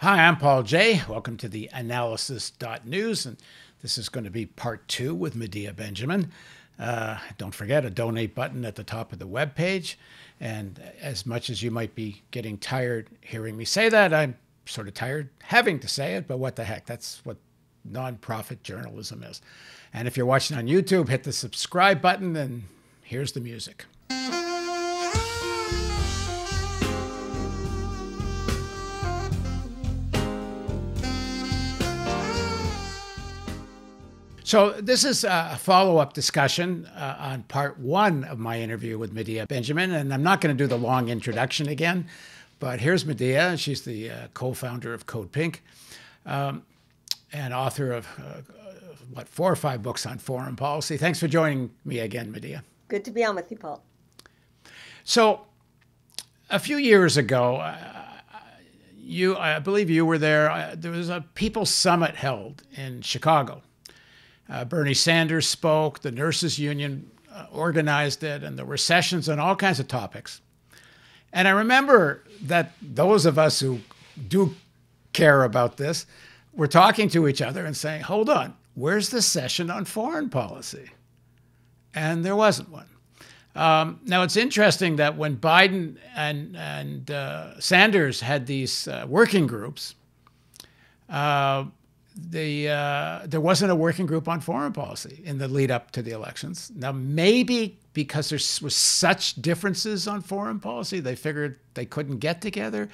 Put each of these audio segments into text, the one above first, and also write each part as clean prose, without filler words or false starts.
Hi, I'm Paul J. Welcome to theAnalysis.news, and this is going to be part 2 with Medea Benjamin. Don't forget a donate button at the top of the webpage, and as much as you might be getting tired hearing me say that, I'm sort of tired having to say it, but what the heck, that's what nonprofit journalism is. And if you're watching on YouTube, hit the subscribe button, and here's the music. So this is a follow-up discussion on part 1 of my interview with Medea Benjamin, and I'm not going to do the long introduction again, but here's Medea. She's the co-founder of Code Pink and author of, 4 or 5 books on foreign policy. Thanks for joining me again, Medea. Good to be on with you, Paul. So a few years ago, I believe you were there. There was a People's Summit held in Chicago. Bernie Sanders spoke, the Nurses Union organized it, and there were sessions on all kinds of topics. And I remember that those of us who do care about this were talking to each other and saying, hold on, where's the session on foreign policy? And there wasn't one. Now, it's interesting that when Biden and Sanders had these working groups, there wasn't a working group on foreign policy in the lead up to the elections. Now, maybe because there was such differences on foreign policy, they figured they couldn't get together,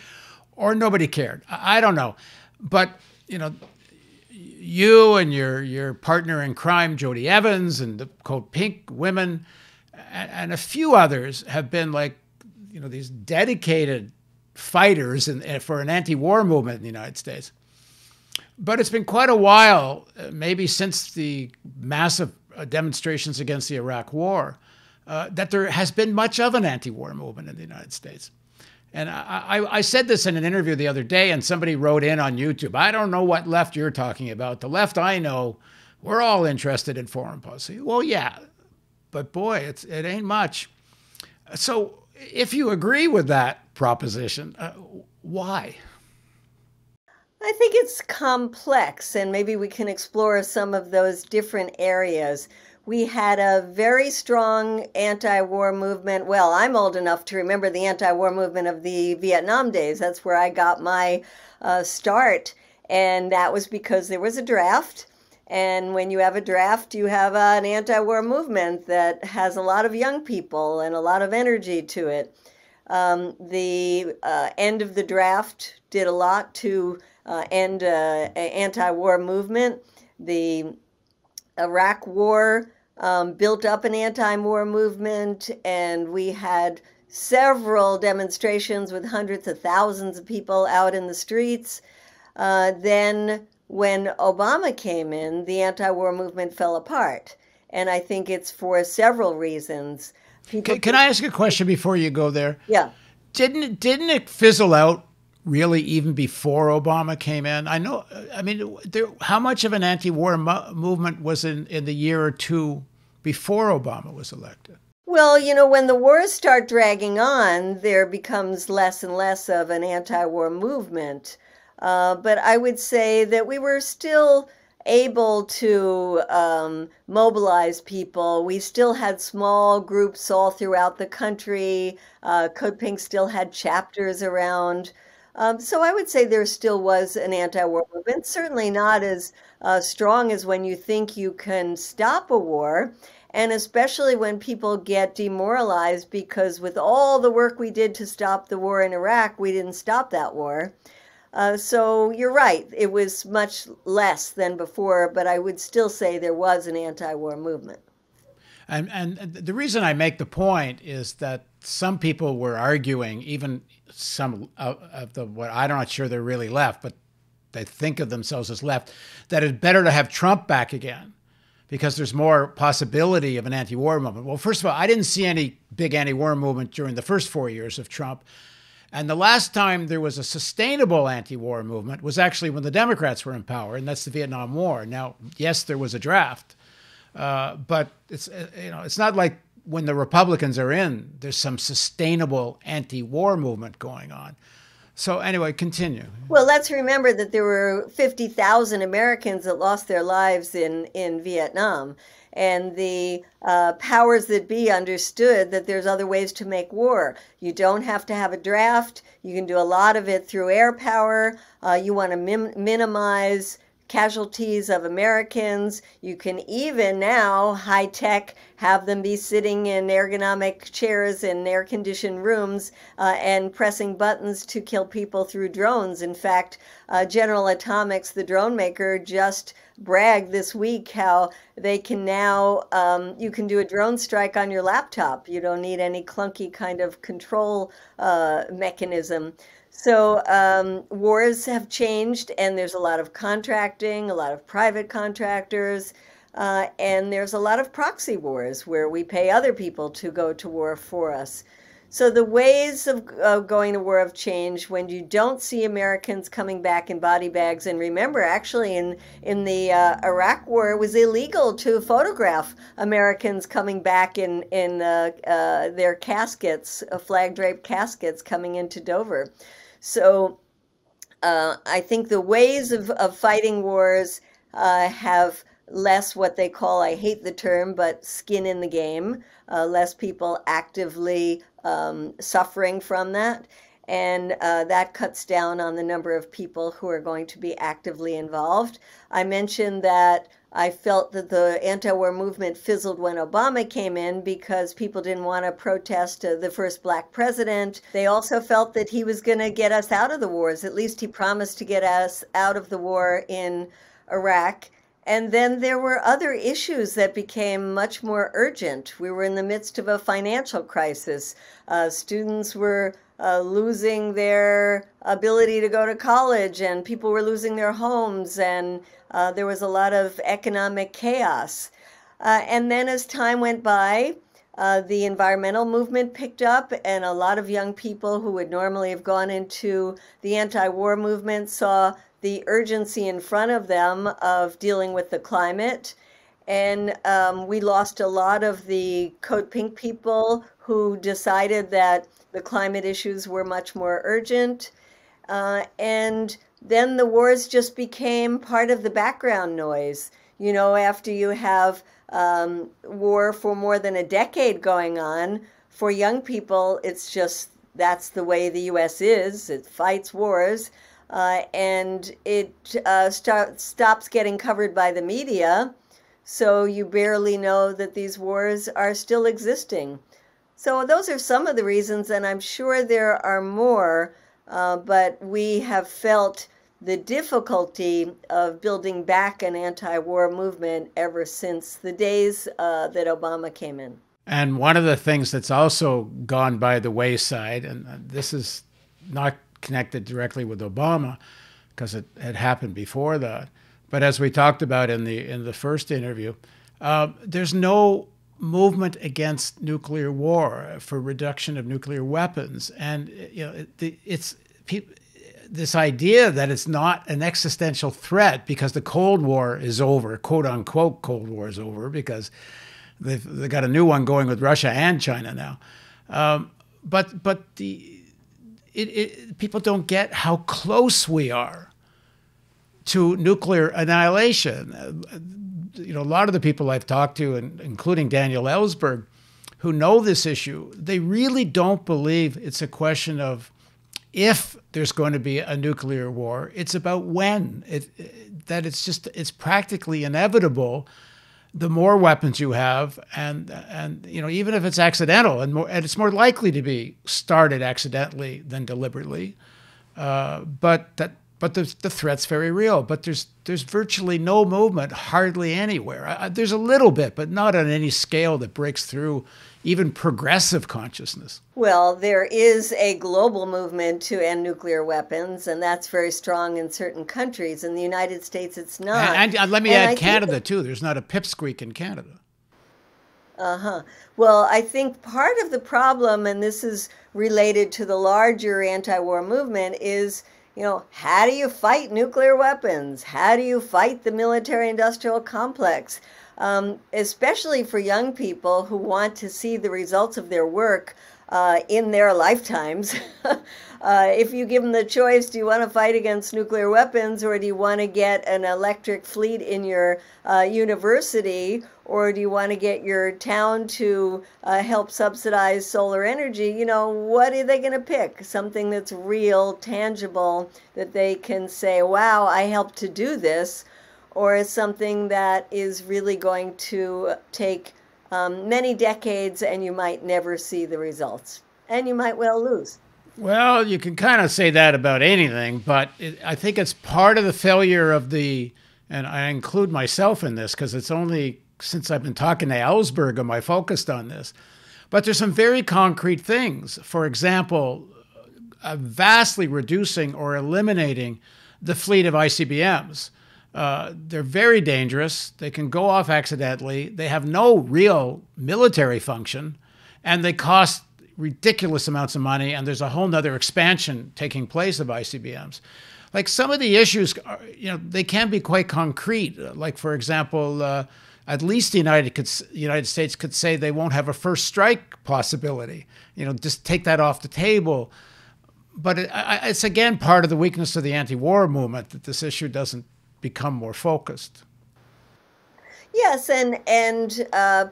or nobody cared. I don't know. But, you know, you and your partner in crime, Jody Evans, and the Code Pink women, and a few others have been like, you know, these dedicated fighters for an anti-war movement in the United States. But it's been quite a while, maybe since the massive demonstrations against the Iraq War, that there has been much of an anti-war movement in the United States. And I said this in an interview the other day, and somebody wrote in on YouTube, I don't know what left you're talking about. The left I know, we're all interested in foreign policy. Well, yeah, but boy, it ain't much. So if you agree with that proposition, why? I think it's complex, and maybe we can explore some of those different areas. We had a very strong anti-war movement. Well, I'm old enough to remember the anti-war movement of the Vietnam days. That's where I got my start, and that was because there was a draft. And when you have a draft, you have an anti-war movement that has a lot of young people and a lot of energy to it. The end of the draft did a lot to end an anti-war movement. The Iraq War built up an anti-war movement, and we had several demonstrations with hundreds of thousands of people out in the streets. Then when Obama came in, the anti-war movement fell apart. And I think it's for several reasons. Can I ask a question before you go there? Yeah. Didn't it fizzle out really even before Obama came in? I mean, how much of an anti-war movement was in the year or two before Obama was elected? Well, you know, when the wars start dragging on, there becomes less and less of an anti-war movement. But I would say that we were still able to mobilize people. We still had small groups all throughout the country. Code Pink still had chapters around. So I would say there still was an anti-war movement, certainly not as strong as when you think you can stop a war, and especially when people get demoralized because with all the work we did to stop the war in Iraq, we didn't stop that war. So you're right, it was much less than before, but I would still say there was an anti-war movement. And the reason I make the point is that some people were arguing, even some of the what I'm not sure they're really left, but they think of themselves as left, that it's better to have Trump back again because there's more possibility of an anti-war movement. Well, first of all, I didn't see any big anti-war movement during the first 4 years of Trump. And the last time there was a sustainable anti-war movement was actually when the Democrats were in power, and that's the Vietnam War. Now, yes, there was a draft, but it's not like when the Republicans are in, there's some sustainable anti-war movement going on. So anyway, continue. Well, let's remember that there were 50,000 Americans that lost their lives in Vietnam. And the powers that be understood that there's other ways to make war. You don't have to have a draft. You can do a lot of it through air power. You want to minimize casualties of Americans. You can even now, high tech, have them be sitting in ergonomic chairs in air-conditioned rooms and pressing buttons to kill people through drones. In fact, General Atomics, the drone maker, just bragged this week how they can now, you can do a drone strike on your laptop. You don't need any clunky kind of control mechanism. So wars have changed, and there's a lot of contracting, a lot of private contractors, and there's a lot of proxy wars where we pay other people to go to war for us. So the ways of going to war have changed when you don't see Americans coming back in body bags. And remember, actually, in the Iraq war, it was illegal to photograph Americans coming back in their caskets, flag-draped caskets coming into Dover. So I think the ways of fighting wars have less what they call, I hate the term, but skin in the game, less people actively suffering from that. And that cuts down on the number of people who are going to be actively involved. I mentioned that I felt that the anti-war movement fizzled when Obama came in because people didn't want to protest the first black president. They also felt that he was going to get us out of the wars. At least he promised to get us out of the war in Iraq. And then there were other issues that became much more urgent. We were in the midst of a financial crisis. Students were losing their ability to go to college, and people were losing their homes, and there was a lot of economic chaos. And then as time went by, the environmental movement picked up, and a lot of young people who would normally have gone into the anti-war movement saw the urgency in front of them of dealing with the climate. And we lost a lot of the Code Pink people who decided that the climate issues were much more urgent. And then the wars just became part of the background noise. You know, after you have war for more than a decade going on, for young people, it's just, that's the way the U.S. is. It fights wars. And it stops getting covered by the media, so you barely know that these wars are still existing. So those are some of the reasons, and I'm sure there are more, but we have felt the difficulty of building back an anti-war movement ever since the days that Obama came in. And one of the things that's also gone by the wayside, and this is not connected directly with Obama because it had happened before that, but as we talked about in the first interview, there's no movement against nuclear war for reduction of nuclear weapons, and you know it's this idea that it's not an existential threat because the Cold War is over, quote unquote Cold War is over, because they've got a new one going with Russia and China now, but people don't get how close we are to nuclear annihilation. You know, a lot of the people I've talked to, including Daniel Ellsberg, who know this issue, they really don't believe it's a question of if there's going to be a nuclear war. It's about when. That it's practically inevitable. The more weapons you have, and you know, even if it's accidental, and it's more likely to be started accidentally than deliberately, but the threat's very real. But there's virtually no movement, hardly anywhere. There's a little bit, but not on any scale that breaks through even progressive consciousness. Well, there is a global movement to end nuclear weapons, and that's very strong in certain countries. In the United States, it's not. And let me add Canada, too. There's not a pipsqueak in Canada. Well, I think part of the problem, and this is related to the larger anti-war movement, is, you know, how do you fight nuclear weapons? How do you fight the military-industrial complex? Especially for young people who want to see the results of their work. in their lifetimes. If you give them the choice, do you want to fight against nuclear weapons, or do you want to get an electric fleet in your university, or do you want to get your town to help subsidize solar energy? You know, what are they going to pick? Something that's real, tangible, that they can say, wow, I helped to do this, or something that is really going to take many decades and you might never see the results, and you might well lose. Well, you can kind of say that about anything, but I think it's part of the failure of and I include myself in this because it's only since I've been talking to Ellsberg am I focused on this. But there's some very concrete things. For example, vastly reducing or eliminating the fleet of ICBMs. They're very dangerous. They can go off accidentally. They have no real military function, and they cost ridiculous amounts of money. And there's a whole nother expansion taking place of ICBMs. Like some of the issues, they can be quite concrete. Like, for example, at least the United States could say they won't have a first strike possibility. Just take that off the table. But it's, again, part of the weakness of the anti-war movement that this issue doesn't become more focused. Yes, and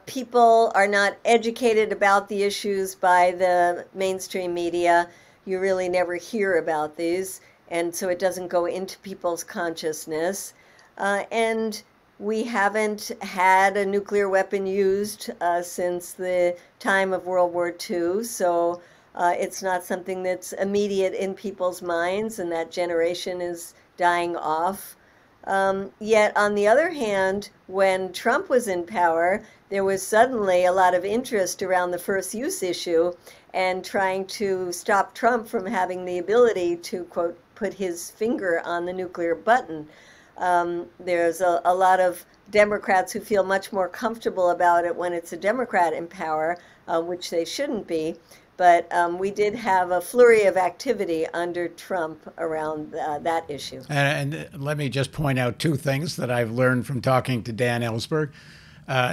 people are not educated about the issues by the mainstream media. You really never hear about these, and so it doesn't go into people's consciousness. And we haven't had a nuclear weapon used since the time of World War II, so it's not something that's immediate in people's minds, and that generation is dying off. Yet, on the other hand, when Trump was in power, there was suddenly a lot of interest around the first use issue and trying to stop Trump from having the ability to, quote, put his finger on the nuclear button. There's a lot of Democrats who feel much more comfortable about it when it's a Democrat in power, which they shouldn't be. But we did have a flurry of activity under Trump around that issue. And let me just point out two things that I've learned from talking to Dan Ellsberg.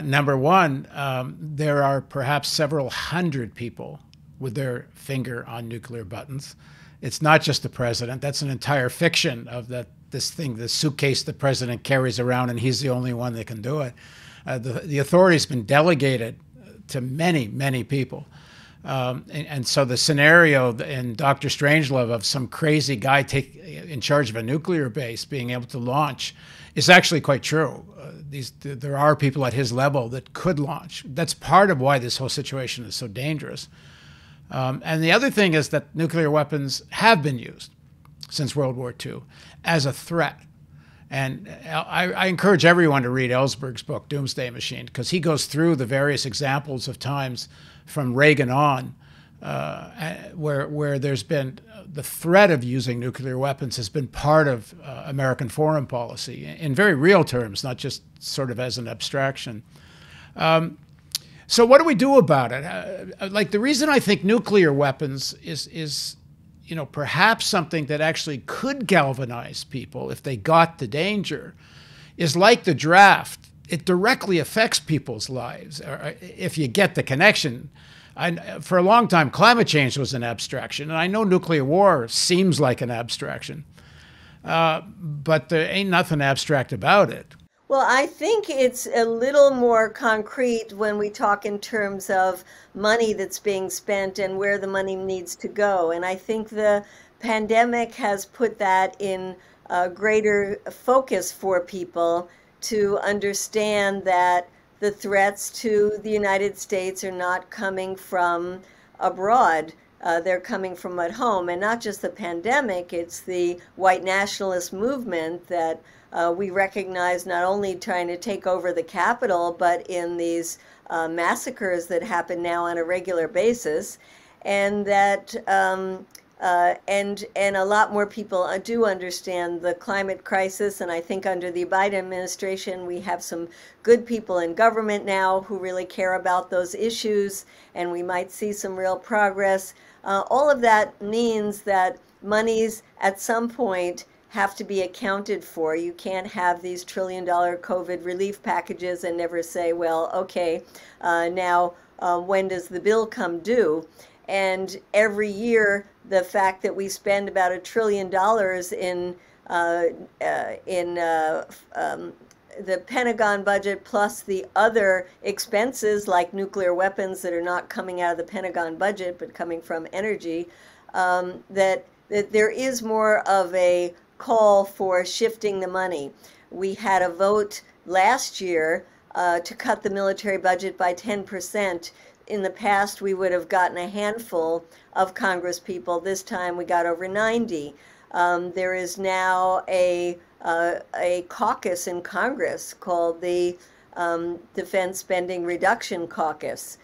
Number one, there are perhaps several hundred people with their finger on nuclear buttons. It's not just the president. That's an entire fiction of this thing, the suitcase the president carries around, and he's the only one that can do it. The authority's been delegated to many, many people. And so the scenario in Dr. Strangelove of some crazy guy in charge of a nuclear base being able to launch is actually quite true. There are people at his level that could launch. That's part of why this whole situation is so dangerous. And the other thing is that nuclear weapons have been used since World War II as a threat. And I encourage everyone to read Ellsberg's book, Doomsday Machine, because he goes through the various examples of times from Reagan on where there's been the threat of using nuclear weapons has been part of American foreign policy in very real terms, not just sort of as an abstraction. So what do we do about it? Like, the reason I think nuclear weapons is perhaps something that actually could galvanize people if they got the danger is like the draft. It directly affects people's lives if you get the connection. For a long time, climate change was an abstraction, and I know nuclear war seems like an abstraction, but there ain't nothing abstract about it. Well, I think it's a little more concrete when we talk in terms of money that's being spent and where the money needs to go. And I think the pandemic has put that in greater focus for people to understand that the threats to the United States are not coming from abroad. They're coming from at home. And not just the pandemic, it's the white nationalist movement that we recognize not only trying to take over the Capitol, but in these massacres that happen now on a regular basis. And that and a lot more people do understand the climate crisis. And I think under the Biden administration, we have some good people in government now who really care about those issues, and we might see some real progress. All of that means that monies at some point have to be accounted for. You can't have these trillion-dollar COVID relief packages and never say, well, okay, now when does the bill come due? And every year, the fact that we spend about $1 trillion in the Pentagon budget plus the other expenses like nuclear weapons that are not coming out of the Pentagon budget but coming from energy, that there is more of a call for shifting the money. We had a vote last year to cut the military budget by 10%. In the past, we would have gotten a handful of Congress people. This time we got over 90. There is now a caucus in Congress called the Defense Spending Reduction Caucus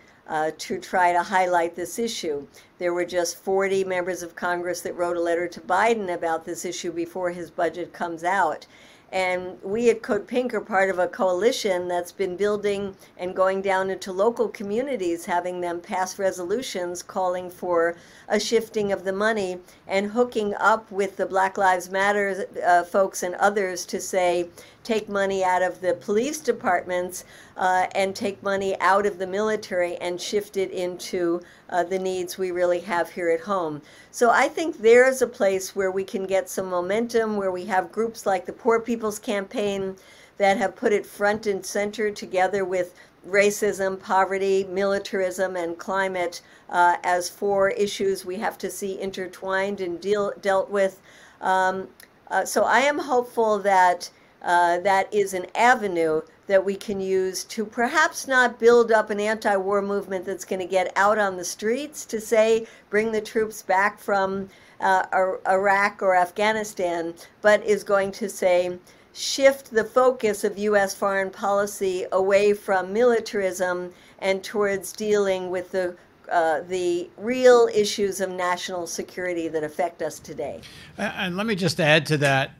to try to highlight this issue. There were just 40 members of Congress that wrote a letter to Biden about this issue before his budget comes out. And we at Code Pink are part of a coalition that's been building and going down into local communities, having them pass resolutions calling for a shifting of the money and hooking up with the Black Lives Matter folks and others to say, take money out of the police departments and take money out of the military and shift it into the needs we really have here at home. So I think there's a place where we can get some momentum, where we have groups like the Poor People's Campaign that have put it front and center together with racism, poverty, militarism, and climate as four issues we have to see intertwined and dealt with. So I am hopeful that that is an avenue that we can use to perhaps not build up an anti-war movement that's going to get out on the streets to say, bring the troops back from Iraq or Afghanistan, but is going to say, shift the focus of U.S. foreign policy away from militarism and towards dealing with the real issues of national security that affect us today. And let me just add to that.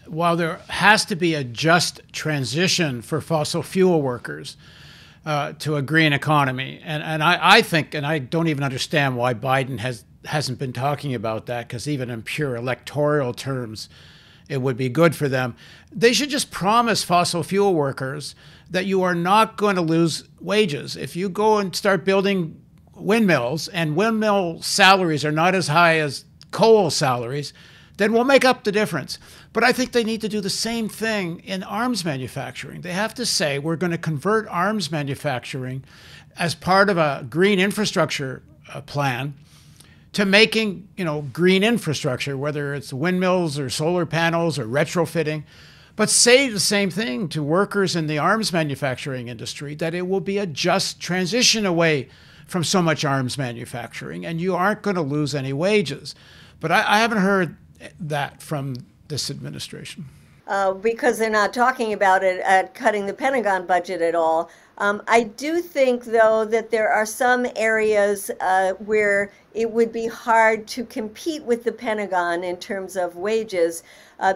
While there has to be a just transition for fossil fuel workers to a green economy, and I think, and I don't even understand why Biden hasn't been talking about that, because even in pure electoral terms, it would be good for them. They should just promise fossil fuel workers that you are not going to lose wages. If you go and start building windmills and windmill salaries are not as high as coal salaries, then we'll make up the difference. But I think they need to do the same thing in arms manufacturing. They have to say, we're going to convert arms manufacturing as part of a green infrastructure plan to making, green infrastructure, whether it's windmills or solar panels or retrofitting. But say the same thing to workers in the arms manufacturing industry, that it will be a just transition away from so much arms manufacturing, and you aren't going to lose any wages. But I haven't heard that from this administration. Because they're not talking about it at cutting the Pentagon budget at all. I do think, though, that there are some areas where it would be hard to compete with the Pentagon in terms of wages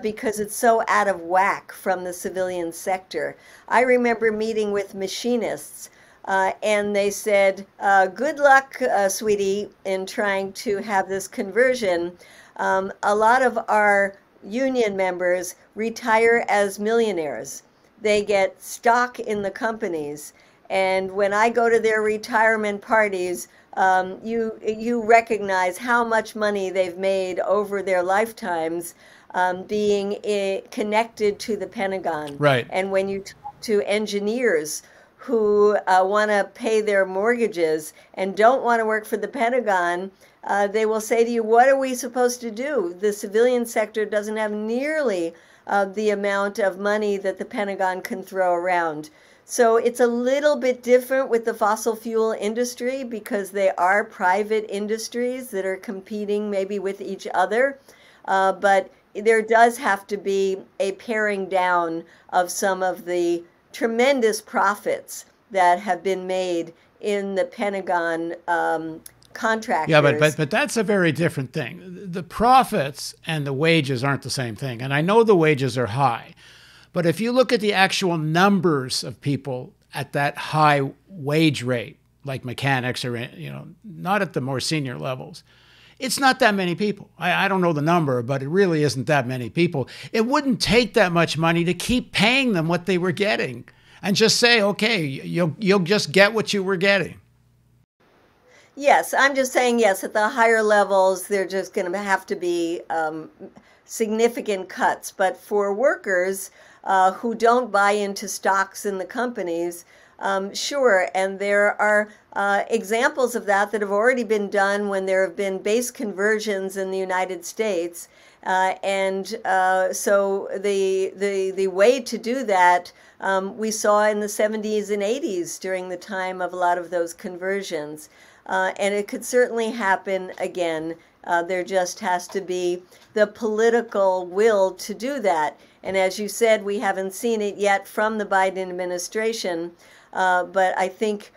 because it's so out of whack from the civilian sector. I remember meeting with machinists and they said, good luck, sweetie, in trying to have this conversion. A lot of our union members retire as millionaires. They get stock in the companies. And when I go to their retirement parties, you recognize how much money they've made over their lifetimes being connected to the Pentagon. Right. And when you talk to engineers who want to pay their mortgages and don't want to work for the Pentagon, they will say to you, what are we supposed to do? The civilian sector doesn't have nearly the amount of money that the Pentagon can throw around. So it's a little bit different with the fossil fuel industry because they are private industries that are competing maybe with each other. But there does have to be a paring down of some of the tremendous profits that have been made in the Pentagon contractors. Yeah, but that's a very different thing. The profits and the wages aren't the same thing. And I know the wages are high. But if you look at the actual numbers of people at that high wage rate, like mechanics or, not at the more senior levels, it's not that many people. I don't know the number, but it really isn't that many people. It wouldn't take that much money to keep paying them what they were getting and just say, okay, you'll just get what you were getting. Yes, I'm just saying, yes, at the higher levels, they're just going to have to be significant cuts. But for workers who don't buy into stocks in the companies, sure. And there are examples of that that have already been done when there have been base conversions in the United States. So the way to do that we saw in the 70s and 80s during the time of a lot of those conversions. And it could certainly happen again. There just has to be the political will to do that. And as you said, we haven't seen it yet from the Biden administration. But I think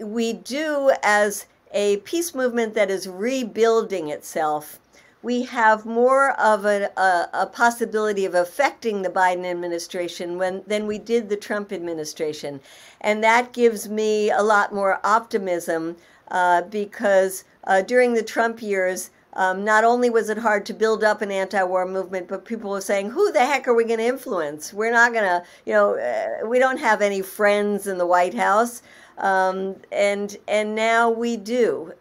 we do, as a peace movement that is rebuilding itself, we have more of a possibility of affecting the Biden administration than we did the Trump administration. And that gives me a lot more optimism because during the Trump years, not only was it hard to build up an anti-war movement, but people were saying, who the heck are we going to influence? We're not going to, we don't have any friends in the White House. And now we do.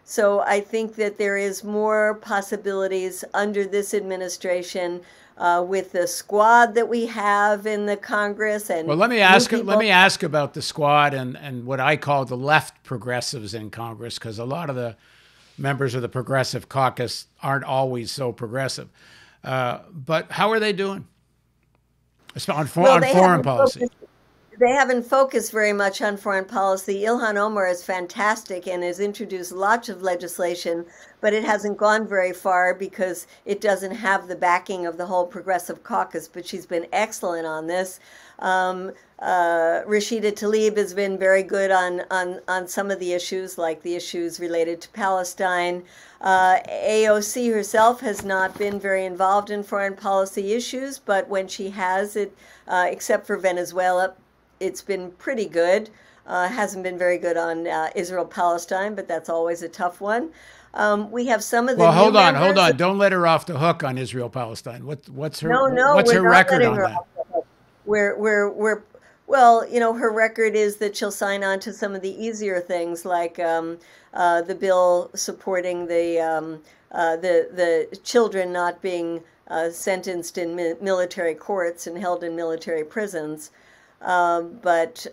So I think that there is more possibilities under this administration with the squad that we have in the Congress. And well, let me ask about the squad and what I call the left progressives in Congress, because a lot of the members of the Progressive Caucus aren't always so progressive. But how are they doing on foreign policy? They haven't focused very much on foreign policy. Ilhan Omar is fantastic and has introduced lots of legislation, but it hasn't gone very far because it doesn't have the backing of the whole Progressive Caucus, but she's been excellent on this. Rashida Tlaib has been very good on some of the issues, like the issues related to Palestine. AOC herself has not been very involved in foreign policy issues, but when she has it, except for Venezuela, it's been pretty good. Hasn't been very good on Israel-Palestine, but that's always a tough one. We have some of the hold on. Don't let her off the hook on Israel-Palestine. What's her record on that? Well, her record is that she'll sign on to some of the easier things, like the bill supporting the children not being sentenced in military courts and held in military prisons. But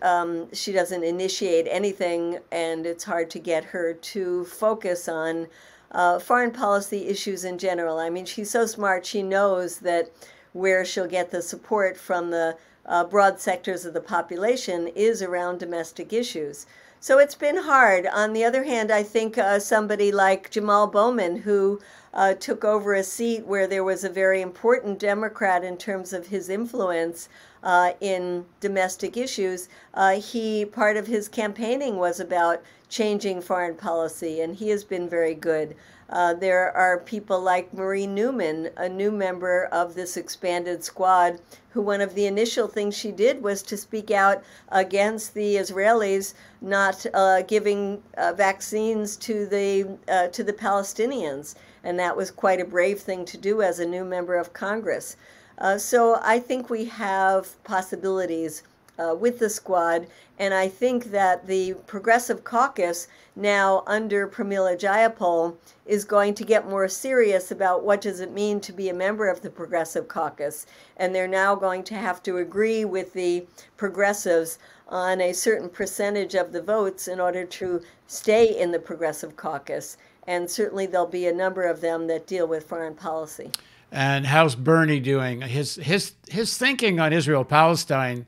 she doesn't initiate anything, and it's hard to get her to focus on foreign policy issues in general. I mean, she's so smart, she knows that where she'll get the support from the broad sectors of the population is around domestic issues. So it's been hard. On the other hand, I think somebody like Jamal Bowman, who took over a seat where there was a very important Democrat in terms of his influence in domestic issues, part of his campaigning was about changing foreign policy, and he has been very good. There are people like Marie Newman, a new member of this expanded squad, who one of the initial things she did was to speak out against the Israelis not giving vaccines to the Palestinians, and that was quite a brave thing to do as a new member of Congress. So I think we have possibilities with the squad, and I think that the Progressive Caucus, now under Pramila Jayapal, is going to get more serious about what does it mean to be a member of the Progressive Caucus, and they're now going to have to agree with the progressives on a certain percentage of the votes in order to stay in the Progressive Caucus, and certainly there'll be a number of them that deal with foreign policy. And how's Bernie doing? His thinking on Israel-Palestine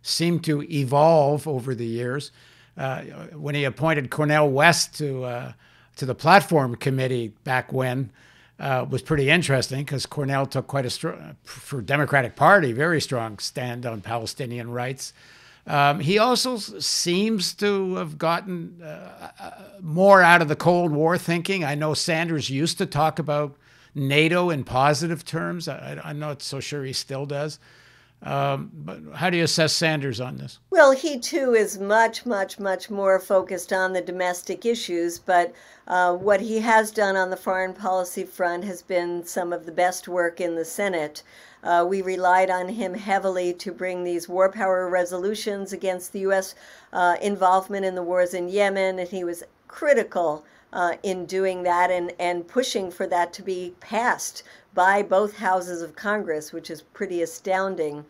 seemed to evolve over the years. When he appointed Cornel West to the platform committee back when, was pretty interesting because Cornel took quite a strong, for Democratic Party, very strong stand on Palestinian rights. He also seems to have gotten more out of the Cold War thinking. I know Sanders used to talk about NATO in positive terms. I'm not so sure he still does. But how do you assess Sanders on this? Well, he too is much, much, much more focused on the domestic issues, but what he has done on the foreign policy front has been some of the best work in the Senate. We relied on him heavily to bring these war power resolutions against the U.S. Involvement in the wars in Yemen, and he was critical in doing that and pushing for that to be passed by both houses of Congress, which is pretty astounding.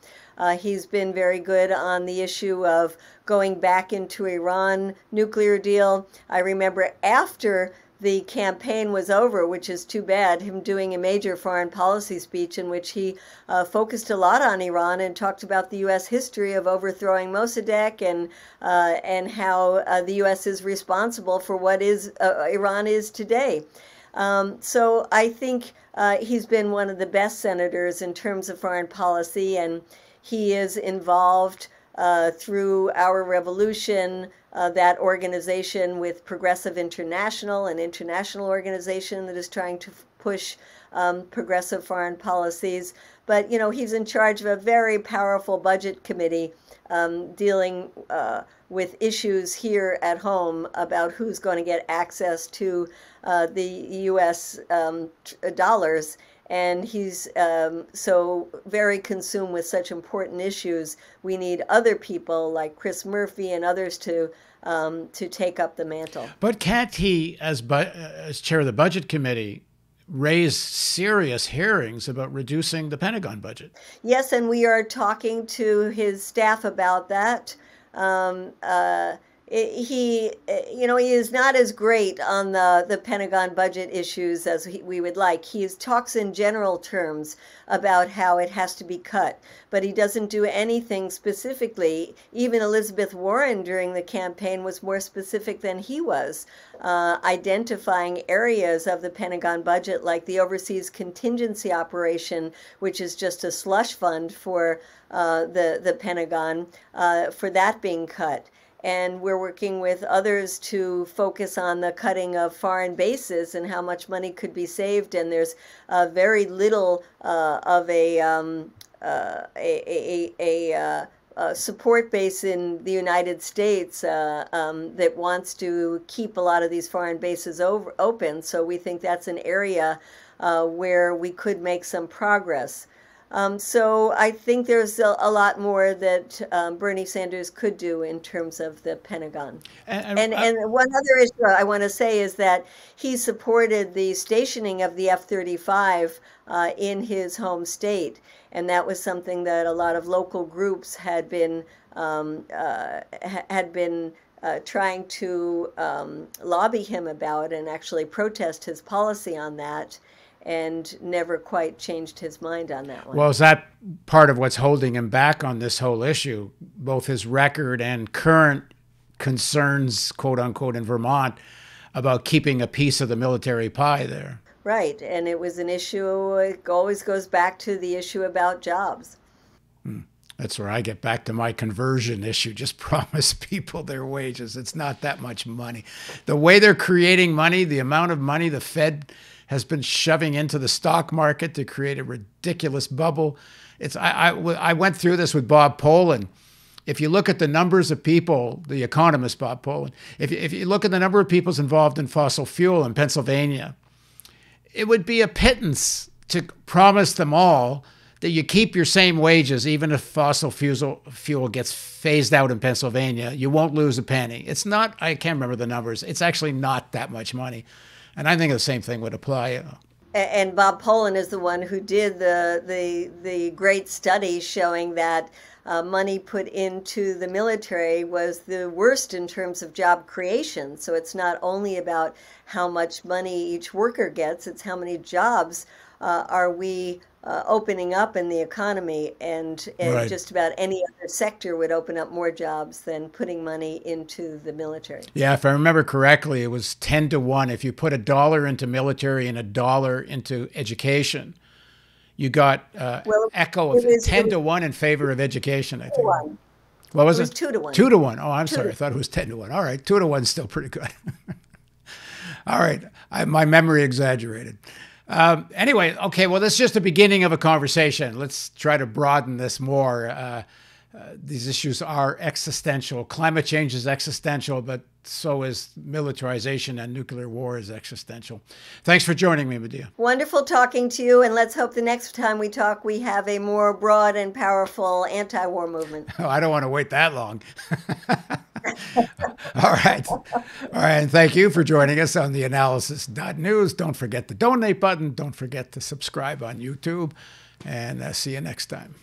He's been very good on the issue of going back into Iran nuclear deal. I remember after the campaign was over, which is too bad, him doing a major foreign policy speech in which he focused a lot on Iran and talked about the U.S. history of overthrowing Mossadegh and how the U.S. is responsible for what Iran is today. So I think he's been one of the best senators in terms of foreign policy, and he is involved through Our Revolution, that organization with Progressive International, an international organization that is trying to push progressive foreign policies. But, you know, he's in charge of a very powerful budget committee dealing with issues here at home about who's going to get access to the U.S. Dollars. And he's so very consumed with such important issues. We need other people like Chris Murphy and others to take up the mantle. But can't he, as chair of the Budget Committee, raise serious hearings about reducing the Pentagon budget? Yes, and we are talking to his staff about that. He is not as great on the Pentagon budget issues as we would like. He talks in general terms about how it has to be cut, but he doesn't do anything specifically. Even Elizabeth Warren during the campaign was more specific than he was, identifying areas of the Pentagon budget like the Overseas Contingency Operation, which is just a slush fund for the Pentagon, for that being cut. And we're working with others to focus on the cutting of foreign bases and how much money could be saved. And there's very little of a support base in the United States that wants to keep a lot of these foreign bases open. So we think that's an area where we could make some progress. So I think there's a lot more that Bernie Sanders could do in terms of the Pentagon. And one other issue I want to say is that he supported the stationing of the F-35 in his home state. And that was something that a lot of local groups had been trying to lobby him about and actually protest his policy on that, and never quite changed his mind on that one. Well, is that part of what's holding him back on this whole issue, both his record and current concerns, quote unquote, in Vermont about keeping a piece of the military pie there? Right. And it was an issue, it always goes back to the issue about jobs. That's where I get back to my conversion issue. Just promise people their wages. It's not that much money. The way they're creating money, the amount of money the Fed has been shoving into the stock market to create a ridiculous bubble. I went through this with Bob Poland. If you look at the numbers of people, the economist Bob Poland, if you look at the number of people involved in fossil fuel in Pennsylvania, it would be a pittance to promise them all that you keep your same wages even if fossil fuel gets phased out in Pennsylvania. You won't lose a penny. It's not, I can't remember the numbers. It's actually not that much money. And I think the same thing would apply. And Bob Poland is the one who did the great study showing that money put into the military was the worst in terms of job creation. So it's not only about how much money each worker gets, it's how many jobs are we opening up in the economy, and Right. just about any other sector would open up more jobs than putting money into the military. Yeah, if I remember correctly, it was 10 to 1. If you put $1 into military and $1 into education, you got echo of 10 to 1 in favor of education, I think. What was it? It was 2 to 1. 2 to 1. Oh, I'm sorry. I thought it was 10 to 1. All right. 2 to 1 is still pretty good. All right. My memory exaggerated. Anyway, okay, well, that's just the beginning of a conversation. Let's try to broaden this more. These issues are existential. Climate change is existential, but so is militarization, and nuclear war is existential. Thanks for joining me, Medea. Wonderful talking to you, and let's hope the next time we talk, we have a more broad and powerful anti-war movement. Oh, I don't want to wait that long. All right. All right. And thank you for joining us on theAnalysis.news. Don't forget the donate button. Don't forget to subscribe on YouTube. And see you next time.